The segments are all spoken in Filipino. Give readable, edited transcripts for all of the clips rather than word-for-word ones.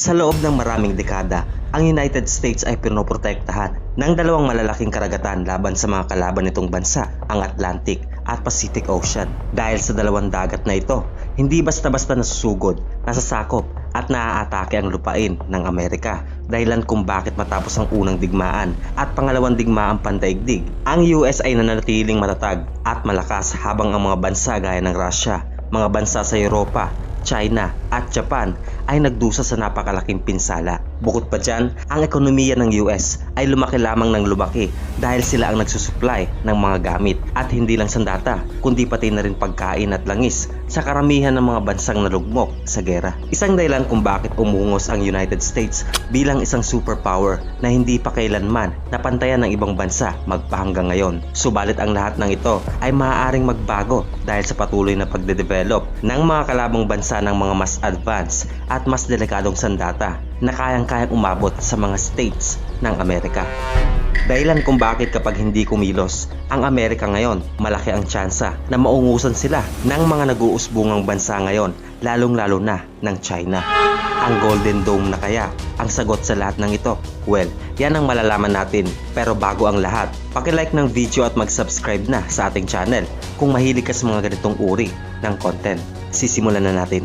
Sa loob ng maraming dekada, ang United States ay pinoprotektahan ng dalawang malalaking karagatan laban sa mga kalaban nitong bansa, ang Atlantic at Pacific Ocean. Dahil sa dalawang dagat na ito, hindi basta-basta nasusugod, nasasakop at naaatake ang lupain ng Amerika. Dahilan kung bakit matapos ang unang digmaan at pangalawang digmaang pandaigdig, ang US ay nananatiling matatag at malakas habang ang mga bansa gaya ng Russia, mga bansa sa Europa, China at Japan ay nagdusa sa napakalaking pinsala. Bukod pa dyan, ang ekonomiya ng US ay lumaki lamang ng lumaki dahil sila ang nagsusupply ng mga gamit at hindi lang sandata kundi pati na rin pagkain at langis sa karamihan ng mga bansang nalugmok sa gera. Isang dahilan kung bakit umungos ang United States bilang isang superpower na hindi pa kailanman napantayan ng ibang bansa magpahanggang ngayon. Subalit ang lahat ng ito ay maaaring magbago dahil sa patuloy na pagde-develop ng mga kalabang bansa ng mga mas advanced at mas delikadong sandata na kayang-kayang umabot sa mga states ng Amerika. Dahilan kung bakit kapag hindi kumilos ang Amerika ngayon, malaki ang tsansa na maungusan sila ng mga nag-uusbungang bansa ngayon, lalong-lalo na ng China. Ang Golden Dome na kaya ang sagot sa lahat ng ito? Well, yan ang malalaman natin. Pero bago ang lahat, paki-like ng video at mag-subscribe na sa ating channel kung mahilig ka sa mga ganitong uri ng content. Sisimulan na natin.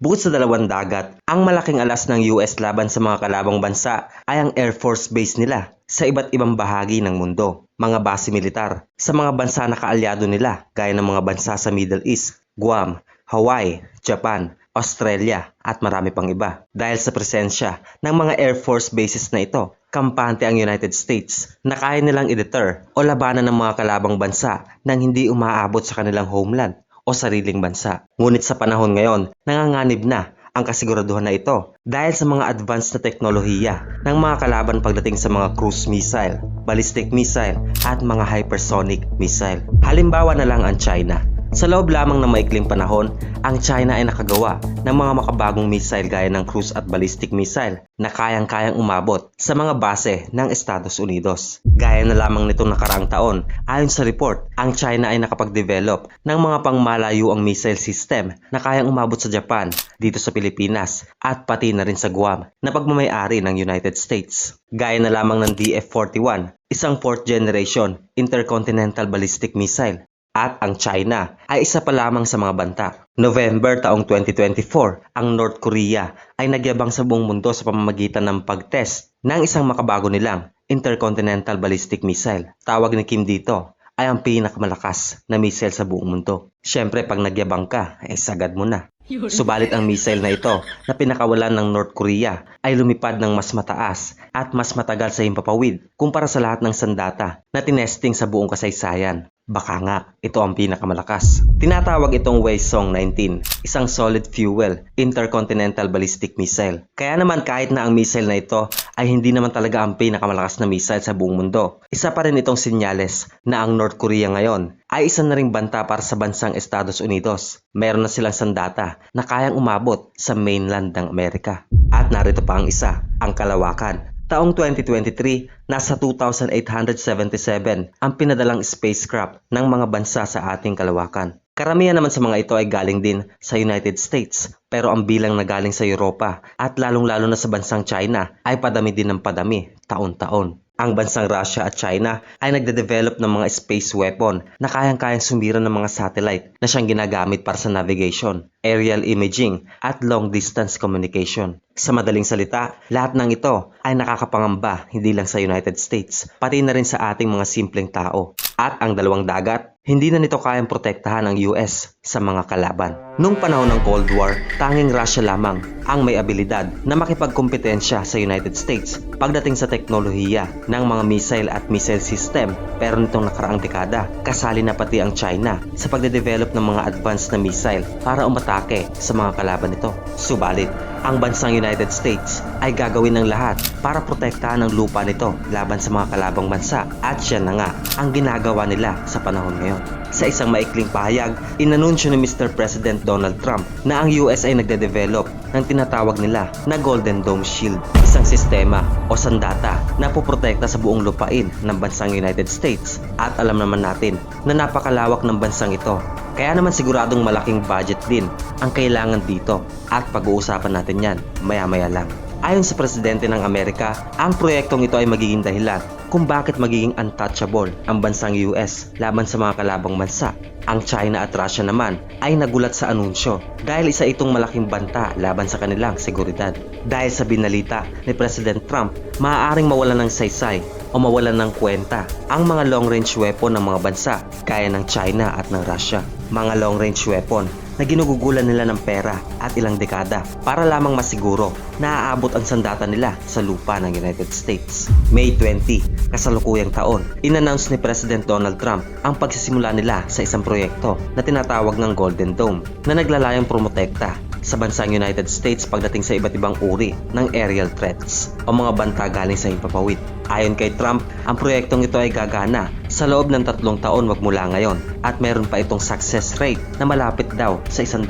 Bukod sa dalawang dagat, ang malaking alas ng US laban sa mga kalabang bansa ay ang Air Force Base nila sa iba't ibang bahagi ng mundo. Mga base militar sa mga bansa na kaalyado nila gaya ng mga bansa sa Middle East, Guam, Hawaii, Japan, Australia at marami pang iba. Dahil sa presensya ng mga Air Force bases na ito, kampante ang United States na kaya nilang i-deter o labanan ng mga kalabang bansa nang hindi umaabot sa kanilang homeland o sariling bansa. Ngunit sa panahon ngayon, nanganganib na ang kasiguraduhan na ito dahil sa mga advanced na teknolohiya ng mga kalaban pagdating sa mga cruise missile, ballistic missile at mga hypersonic missile. Halimbawa na lang ang China. Sa loob lamang ng maikling panahon, ang China ay nakagawa ng mga makabagong missile gaya ng cruise at ballistic missile na kayang-kayang umabot sa mga base ng Estados Unidos. Gaya na lamang nitong nakaraang taon, ayon sa report, ang China ay nakapag-develop ng mga pangmalayuang missile system na kayang umabot sa Japan, dito sa Pilipinas at pati na rin sa Guam na pagmamay-ari ng United States. Gaya na lamang ng DF-41, isang 4th generation intercontinental ballistic missile. At ang China ay isa pa lamang sa mga banta. November taong 2024, ang North Korea ay nagyabang sa buong mundo sa pamamagitan ng pag-test ng isang makabago nilang intercontinental ballistic missile. Tawag ni Kim dito ay ang pinakamalakas na missile sa buong mundo. Siyempre pag nagyabang ka, sagad mo na. Subalit ang missile na ito na pinakawalan ng North Korea ay lumipad ng mas mataas at mas matagal sa himpapawid kumpara sa lahat ng sandata na tinesting sa buong kasaysayan. Baka nga, ito ang pinakamalakas. Tinatawag itong Hwasong-19, isang solid fuel intercontinental ballistic missile. Kaya naman kahit na ang missile na ito ay hindi naman talaga ang pinakamalakas na missile sa buong mundo, isa pa rin itong sinyales na ang North Korea ngayon ay isa na ring banta para sa bansang Estados Unidos. Meron na silang sandata na kayang umabot sa mainland ng Amerika. At narito pa ang isa, ang kalawakan. Taong 2023, nasa 2,877 ang pinadalang spacecraft ng mga bansa sa ating kalawakan. Karamihan naman sa mga ito ay galing din sa United States, pero ang bilang na galing sa Europa at lalong-lalo na sa bansang China ay padami din ng padami taon-taon. Ang bansang Russia at China ay nagde-develop ng mga space weapon na kayang-kayang sumira ng mga satellite na siyang ginagamit para sa navigation, aerial imaging at long-distance communication. Sa madaling salita, lahat ng ito ay nakakapangamba hindi lang sa United States, pati na rin sa ating mga simpleng tao. At ang dalawang dagat, hindi na nito kayang protektahan ng US sa mga kalaban. Noong panahon ng Cold War, tanging Russia lamang ang may abilidad na makipagkompetensya sa United States pagdating sa teknolohiya ng mga missile at missile system. Pero nitong nakaraang dekada, kasali na pati ang China sa pagde-develop ng mga advanced na missile para umatake sa mga kalaban nito. Subalit, ang bansang United States ay gagawin ng lahat para protektahan ang lupa nito laban sa mga kalabang bansa at siya na nga ang ginagawa nila sa panahon ngayon. Sa isang maikling pahayag, inanunsyo ni Mr. President Donald Trump na ang US ay nagde-develop ng tinatawag nila na Golden Dome Shield, isang sistema o sandata na poprotekta sa buong lupain ng bansang United States. At alam naman natin na napakalawak ng bansang ito. Kaya naman siguradong malaking budget din ang kailangan dito at pag-uusapan natin yan maya-maya lang. Ayon sa Presidente ng Amerika, ang proyektong ito ay magiging dahilan kung bakit magiging untouchable ang bansang US laban sa mga kalabang bansa. Ang China at Russia naman ay nagulat sa anunsyo dahil isa itong malaking banta laban sa kanilang seguridad. Dahil sa binalita ni President Trump, maaaring mawalan ng saysay o mawalan ng kwenta ang mga long-range weapon ng mga bansa gaya ng China at ng Russia. Mga long-range weapon na ginugugulan nila ng pera at ilang dekada para lamang masiguro na aabot ang sandata nila sa lupa ng United States. May 20, kasalukuyang taon, inannounce ni President Donald Trump ang pagsisimula nila sa isang proyekto na tinatawag ng Golden Dome na naglalayong promotekta sa bansang United States pagdating sa iba't ibang uri ng aerial threats o mga banta galing sa himpapawid. Ayon kay Trump, ang proyektong ito ay gagana sa loob ng 3 taon magmula ngayon at meron pa itong success rate na malapit daw sa 100%.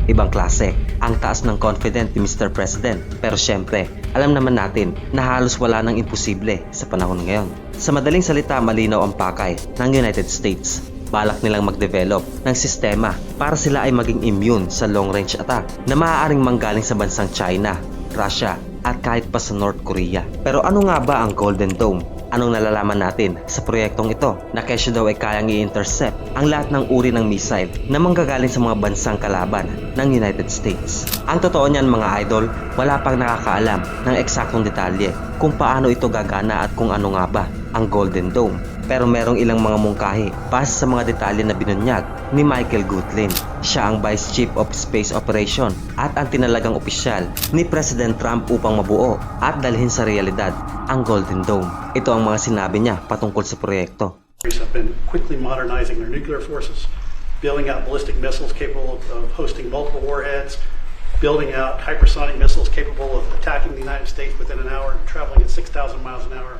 Ibang klase, ang taas ng confident ni Mr. President. Pero syempre, alam naman natin na halos wala nang imposible sa panahon ngayon. Sa madaling salita, malinaw ang pakay ng United States. Balak nilang mag-develop ng sistema para sila ay maging immune sa long-range attack na maaaring manggaling sa bansang China, Russia at kahit pa sa North Korea. Pero ano nga ba ang Golden Dome? Anong nalalaman natin sa proyektong ito na kesyo daw ay kayang i-intercept ang lahat ng uri ng missile na manggagaling sa mga bansang kalaban ng United States? Ang totoo niyan mga idol, wala pang nakakaalam ng eksaktong detalye kung paano ito gagana at kung ano nga ba ang Golden Dome. Pero merong ilang mga mungkahi base sa mga detalye na binunyag ni Michael Gutlin. Siya ang Vice Chief of Space Operation at ang tinalagang opisyal ni President Trump upang mabuo at dalhin sa realidad ang Golden Dome. Ito ang mga sinabi niya patungkol sa proyekto. Have been quickly modernizing their nuclear forces, building out ballistic missiles capable of hosting multiple warheads, building out hypersonic missiles capable of attacking the United States within an hour and traveling at 6,000 miles an hour,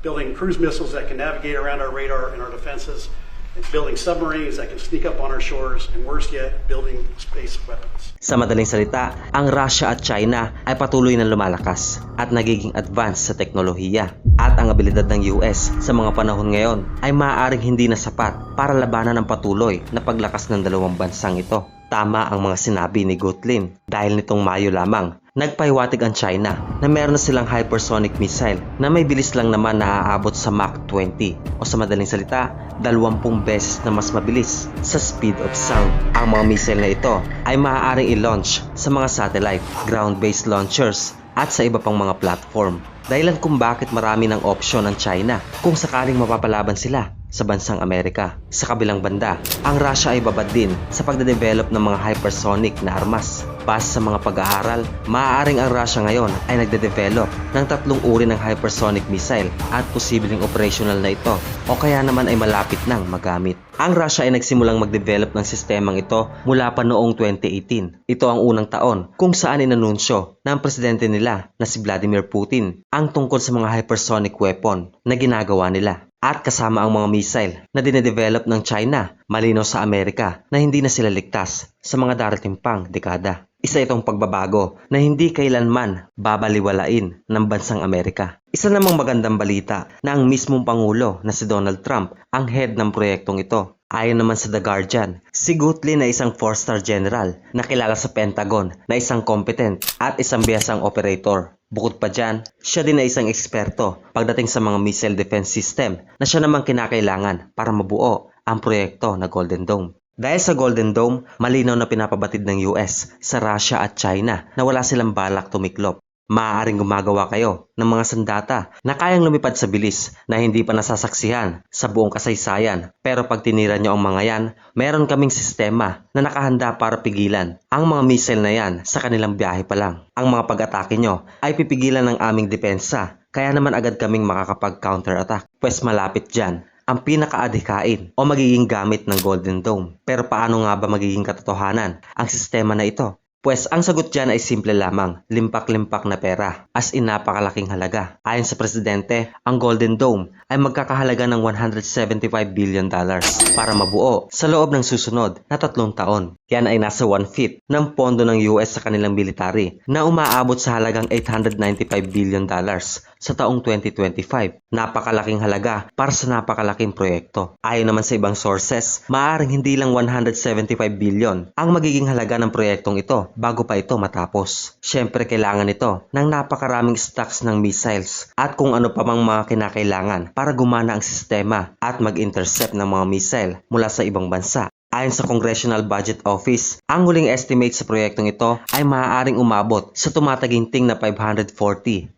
building cruise missiles that can navigate around our radar and our defenses, and building submarines that can sneak up on our shores, and worse yet, building space weapons. Sa madaling salita, ang Russia at China ay patuloy na lumalakas at nagiging advanced sa teknolohiya. At ang abilidad ng US sa mga panahon ngayon ay maaaring hindi na sapat para labanan ang patuloy na paglakas ng dalawang bansang ito. Tama ang mga sinabi ni Gutlin dahil nitong Mayo lamang, nagpahiwatig ang China na meron na silang hypersonic missile na may bilis lang naman na aabot sa Mach 20 o sa madaling salita, 20 beses na mas mabilis sa speed of sound. Ang mga missile na ito ay maaaring i-launch sa mga satellite, ground-based launchers at sa iba pang mga platform. Dahilan kung bakit marami ng opsyon ang China kung sakaling mapapalaban sila sa bansang Amerika. Sa kabilang banda, ang Russia ay babad din sa pagde-develop ng mga hypersonic na armas. Base sa mga pag-aaral, maaaring ang Russia ngayon ay nagde-develop ng 3 uri ng hypersonic missile at posibleng operational na ito o kaya naman ay malapit nang magamit. Ang Russia ay nagsimulang mag-develop ng sistemang ito mula pa noong 2018. Ito ang unang taon kung saan inanunsyo ng presidente nila na si Vladimir Putin ang tungkol sa mga hypersonic weapon na ginagawa nila. At kasama ang mga missile na dinedevelop ng China, malinaw sa Amerika na hindi na sila ligtas sa mga darating pang dekada. Isa itong pagbabago na hindi kailanman babaliwalain ng bansang Amerika. Isa namang magandang balita na ang mismong Pangulo na si Donald Trump ang head ng proyektong ito. Ayon naman sa The Guardian, si Gutlin ay isang 4-star general na kilala sa Pentagon na isang competent at isang bihasang operator. Bukod pa dyan, siya din ay isang eksperto pagdating sa mga missile defense system na siya namang kinakailangan para mabuo ang proyekto na Golden Dome. Dahil sa Golden Dome, malinaw na pinapabatid ng US sa Russia at China na wala silang balak tumiklop. Maaaring gumagawa kayo ng mga sandata na kayang lumipad sa bilis na hindi pa nasasaksihan sa buong kasaysayan. Pero pag tinira nyo ang mga yan, meron kaming sistema na nakahanda para pigilan ang mga missile na yan sa kanilang biyahe pa lang. Ang mga pag-atake nyo ay pipigilan ng aming depensa, kaya naman agad kaming makakapag-counter-attack. Pwes malapit dyan ang pinaka-adhikain o magiging gamit ng Golden Dome. Pero paano nga ba magiging katotohanan ang sistema na ito? Pwes ang sagot dyan ay simple lamang, limpak-limpak na pera, as in napakalaking halaga. Ayon sa presidente, ang Golden Dome ay magkakahalaga ng $175 billion para mabuo sa loob ng susunod na 3 taon. Yan ay nasa 1/5 ng pondo ng US sa kanilang military na umaabot sa halagang $895 billion sa taong 2025. Napakalaking halaga para sa napakalaking proyekto. Ayon naman sa ibang sources, maaaring hindi lang 175 billion ang magiging halaga ng proyektong ito bago pa ito matapos. Siyempre kailangan ito ng napakaraming stocks ng missiles at kung ano pa mang mga kinakailangan para gumana ang sistema at mag-intercept ng mga missile mula sa ibang bansa. Ayon sa Congressional Budget Office, ang huling estimate sa proyektong ito ay maaaring umabot sa tumataginting na $540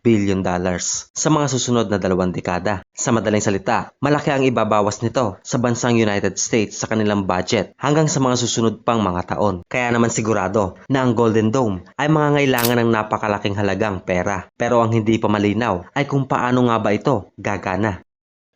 billion sa mga susunod na 2 dekada. Sa madaling salita, malaki ang ibabawas nito sa bansang United States sa kanilang budget hanggang sa mga susunod pang mga taon. Kaya naman sigurado na ang Golden Dome ay mangangailangan ng napakalaking halagang pera. Pero ang hindi pa malinaw ay kung paano nga ba ito gagana.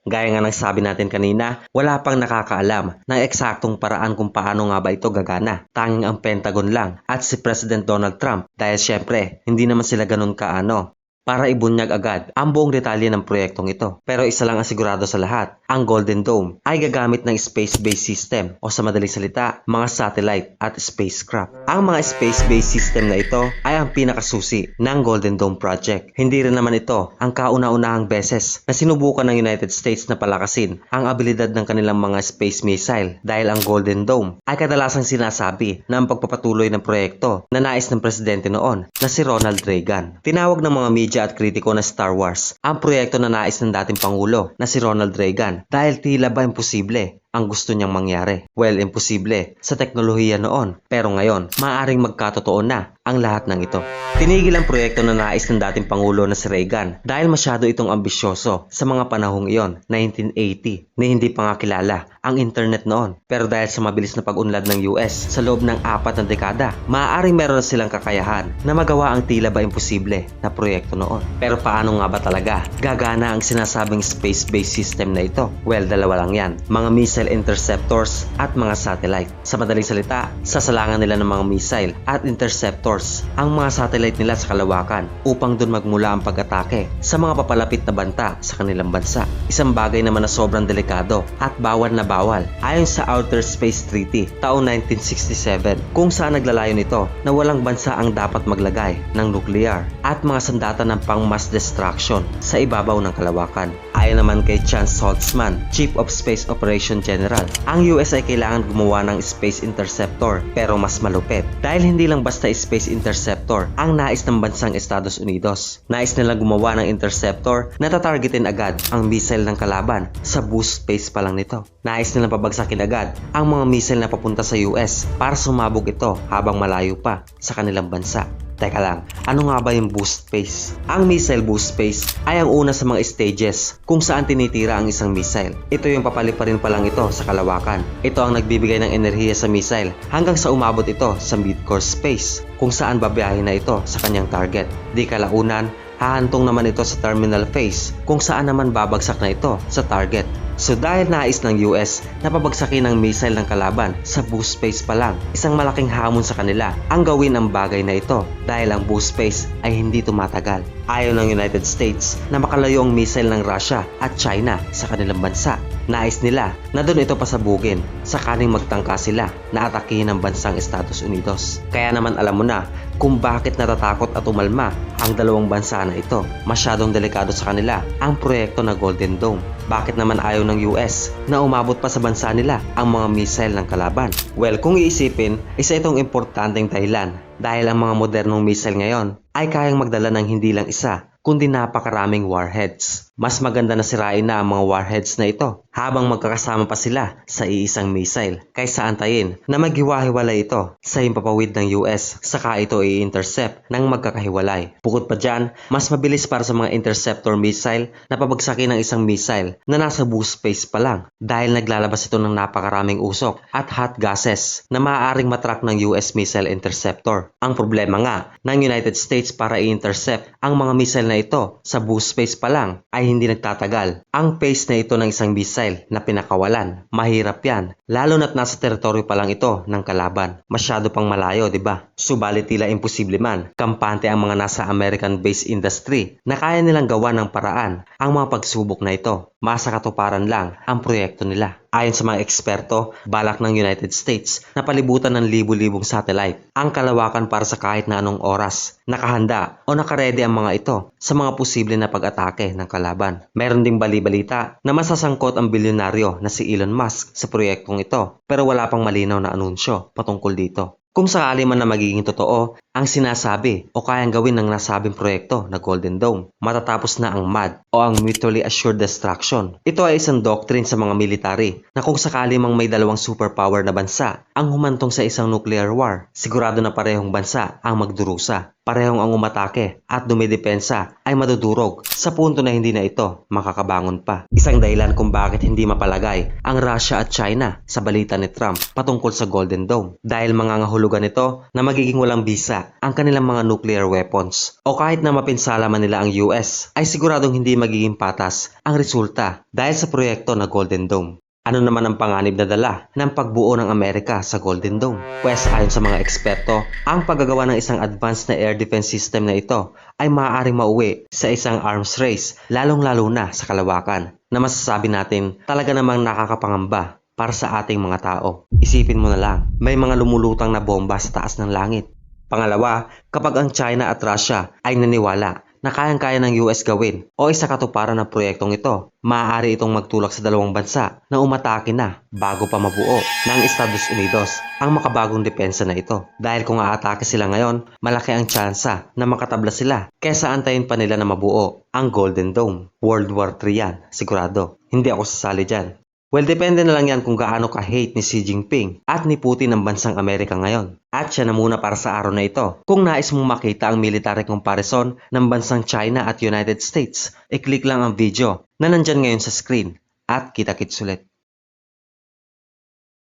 Gaya nga ng sabi natin kanina, wala pang nakakaalam ng eksaktong paraan kung paano nga ba ito gagana. Tanging ang Pentagon lang at si President Donald Trump dahil syempre hindi naman sila ganun kaano para ibunyag agad ang buong detalye ng proyektong ito. Pero isa lang ang sigurado sa lahat, ang Golden Dome ay gagamit ng space-based system o sa madaling salita, mga satellite at spacecraft. Ang mga space-based system na ito ay ang pinakasusi ng Golden Dome Project. Hindi rin naman ito ang kauna-unahang beses na sinubukan ng United States na palakasin ang abilidad ng kanilang mga space missile dahil ang Golden Dome ay kadalasang sinasabi na ang pagpapatuloy ng proyekto na nais ng presidente noon na si Ronald Reagan. Tinawag ng mga media at kritiko na Star Wars ang proyekto na nais ng dating Pangulo na si Ronald Reagan dahil tila ba imposible ang gusto niyang mangyari. Well, imposible sa teknolohiya noon, pero ngayon, maaaring magkatotoo na ang lahat ng ito. Tinigil ang proyekto na nais ng dating Pangulo na si Reagan dahil masyado itong ambisyoso sa mga panahong iyon, 1980, na hindi pa nga kilala ang internet noon. Pero dahil sa mabilis na pag-unlad ng US sa loob ng 4 na dekada, maaaring meron na silang kakayahan na magawa ang tila ba imposible na proyekto noon. Pero paano nga ba talaga gagana ang sinasabing space-based system na ito? Well, dalawa lang yan. Mga missile interceptors at mga satellite. Sa madaling salita, sasalangan nila ng mga missile at interceptors ang mga satellite nila sa kalawakan upang doon magmula ang pag-atake sa mga papalapit na banta sa kanilang bansa. Isang bagay naman na sobrang delikado at bawal na bawal ayon sa Outer Space Treaty taong 1967 kung saan naglalayon ito na walang bansa ang dapat maglagay ng nuclear at mga sandata ng pang-mass destruction sa ibabaw ng kalawakan. Ayon naman kay Chance Saltzman, Chief of Space Operations General, ang US ay kailangan gumawa ng space interceptor pero mas malupit dahil hindi lang basta space interceptor ang nais ng bansang Estados Unidos. Nais nilang gumawa ng interceptor na tatargetin agad ang missile ng kalaban sa boost phase pa lang nito. Nais nilang pabagsakin agad ang mga missile na papunta sa US para sumabog ito habang malayo pa sa kanilang bansa. Teka lang, ano nga ba yung boost phase? Ang missile boost phase ay ang una sa mga stages kung saan tinitira ang isang missile. Ito yung papaliparin pa lang ito sa kalawakan. Ito ang nagbibigay ng enerhiya sa missile hanggang sa umabot ito sa mid-course phase kung saan babiyahin na ito sa kanyang target. Di kalaunan, hahantong naman ito sa terminal phase kung saan naman babagsak na ito sa target. So dahil nais ng US na pabagsakin ang missile ng kalaban sa boost phase pa lang, isang malaking hamon sa kanila ang gawin ang bagay na ito dahil ang boost phase ay hindi tumatagal. Ayaw ng United States na makalayo ang missile ng Russia at China sa kanilang bansa. Nais nila na doon ito pasabugin sakaling magtangka sila na atakihin ang bansang Estados Unidos. Kaya naman alam mo na kung bakit natatakot at umalma ang dalawang bansa na ito. Masyadong delikado sa kanila ang proyekto na Golden Dome. Bakit naman ayaw ng US na umabot pa sa bansa nila ang mga missile ng kalaban? Well, kung iisipin, isa itong importanteng dahilan dahil ang mga modernong missile ngayon ay kayang magdala ng hindi lang isa, kundi napakaraming warheads. Mas maganda na sirain na ang mga warheads na ito habang magkakasama pa sila sa iisang missile kaysa antayin na maghiwa-hiwalay ito sa himpapawid ng US saka ito i-intercept ng magkakahiwalay. Bukod pa dyan, mas mabilis para sa mga interceptor missile na pabagsakin ng isang missile na nasa boost phase pa lang dahil naglalabas ito ng napakaraming usok at hot gases na maaaring matrack ng US missile interceptor. Ang problema nga ng United States para i-intercept ang mga missile na ito sa boost phase pa lang ay hindi nagtatagal. Ang phase na ito ng isang missile na pinakawalan, mahirap yan, Lalo na't nasa teritoryo pa lang ito ng kalaban. Masyado pang malayo, di ba? Subalit tila imposible man, kampante ang mga nasa American-based industry na kaya nilang gawa ng paraan ang mga pagsubok na ito. Masa katuparan lang ang proyekto nila. Ayon sa mga eksperto, balak ng United States na palibutan ng libu-libong satellite ang kalawakan para sa kahit na anong oras. Nakahanda o nakaredy ang mga ito sa mga posible na pag-atake ng kalaban. Meron ding bali-balita na masasangkot ang bilyonaryo na si Elon Musk sa proyektong ito, pero wala pang malinaw na anunsyo patungkol dito. Kung sakali man na magiging totoo ang sinasabi o kayang gawin ng nasabing proyekto na Golden Dome, matatapos na ang MAD o ang Mutually Assured Destruction. Ito ay isang doctrine sa mga military na kung sakali mang may dalawang superpower na bansa ang humantong sa isang nuclear war, sigurado na parehong bansa ang magdurusa. Parehong ang umatake at dumidepensa ay madudurog sa punto na hindi na ito makakabangon pa. Isang dahilan kung bakit hindi mapalagay ang Russia at China sa balita ni Trump patungkol sa Golden Dome. Dahil mangangahulugan ito na magiging walang bisa ang kanilang mga nuclear weapons. O kahit na mapinsala man nila ang US, ay siguradong hindi magiging patas ang resulta dahil sa proyekto na Golden Dome. Ano naman ang panganib na dala ng pagbuo ng Amerika sa Golden Dome? Pwes ayon sa mga eksperto, ang paggagawa ng isang advanced na air defense system na ito ay maaaring mauwi sa isang arms race, lalong-lalo na sa kalawakan, na masasabi natin talaga namang nakakapangamba para sa ating mga tao. Isipin mo na lang, may mga lumulutang na bomba sa taas ng langit. Pangalawa, kapag ang China at Russia ay naniwala na kayang-kaya ng US gawin o isa katuparan ng proyektong ito, maaari itong magtulak sa dalawang bansa na umatake na bago pa mabuo ng Estados Unidos ang makabagong depensa na ito. Dahil kung aatake sila ngayon, malaki ang tsansa na makatabla sila kesa antayin pa nila na mabuo ang Golden Dome. World War III yan, sigurado. Hindi ako sasali dyan. Well, depende na lang yan kung gaano ka-hate ni Xi Jinping at ni Putin ng bansang Amerika ngayon. At siya na muna para sa araw na ito. Kung nais mong makita ang military comparison ng bansang China at United States, i-click lang ang video na nandyan ngayon sa screen at kita-kits ulit.